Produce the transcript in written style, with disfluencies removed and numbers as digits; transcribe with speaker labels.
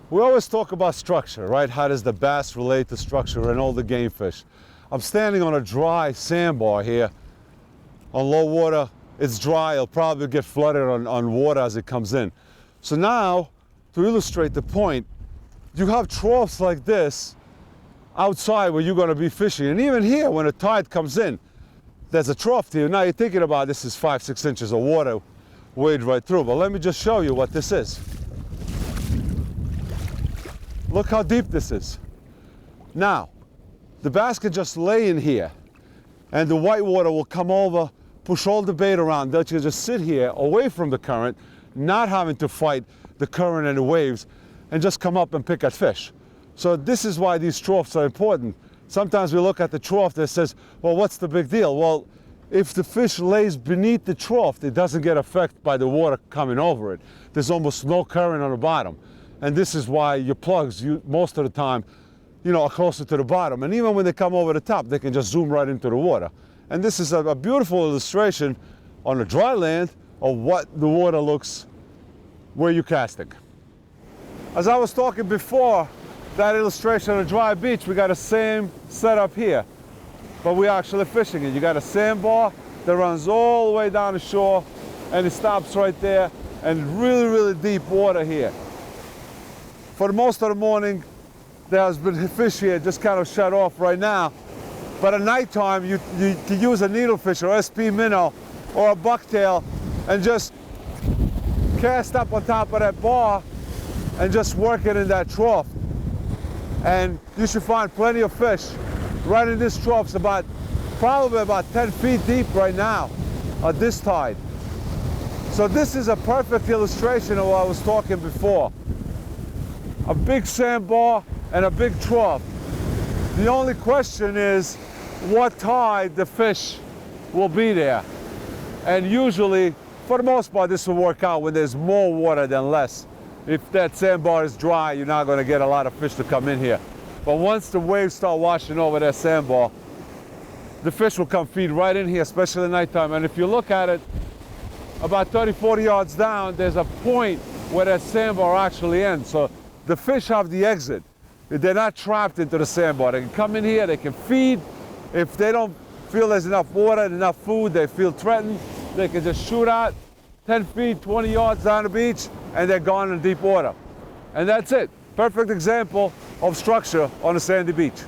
Speaker 1: We always talk about structure, right? How does the bass relate to structure and all the game fish? I'm standing on a dry sandbar here on low water. It's dry, it'll probably get flooded on water as it comes in. So now, to illustrate the point, you have troughs like this outside where you're gonna be fishing. And even here, when a tide comes in, there's a trough here. Now you're thinking about this is 5-6 inches of water wade right through, but let me just show you what this is. Look how deep this is. Now, the bass can just lay in here and the white water will come over, push all the bait around. They'll just sit here away from the current, not having to fight the current and the waves, and just come up and pick at fish. So this is why these troughs are important. Sometimes we look at the trough that says, well, what's the big deal? Well, if the fish lays beneath the trough, it doesn't get affected by the water coming over it. There's almost no current on the bottom. And this is why your plugs, most of the time, are closer to the bottom. And even when they come over the top, they can just zoom right into the water. And this is a beautiful illustration on the dry land of what the water looks where you're casting. As I was talking before, that illustration on a dry beach, we got the same setup here, but we're actually fishing it. You got a sandbar that runs all the way down the shore and it stops right there, and really, really deep water here. For most of the morning, there has been fish here just kind of shut off right now, but at nighttime, you can use a needlefish or SP minnow or a bucktail and just cast up on top of that bar and just work it in that trough. And you should find plenty of fish right in this trough. It's probably about 10 feet deep right now at this tide. So this is a perfect illustration of what I was talking before. A big sandbar and a big trough. The only question is what tide the fish will be there. And usually, for the most part, this will work out when there's more water than less. If that sandbar is dry, you're not going to get a lot of fish to come in here. But once the waves start washing over that sandbar, the fish will come feed right in here, especially at nighttime. And if you look at it, about 30-40 yards down, there's a point where that sandbar actually ends. So the fish have the exit. They're not trapped into the sandbar. They can come in here, they can feed. If they don't feel there's enough water, enough food, they feel threatened, they can just shoot out 10 feet, 20 yards down the beach, and they're gone in deep water. And that's it. Perfect example of structure on a sandy beach.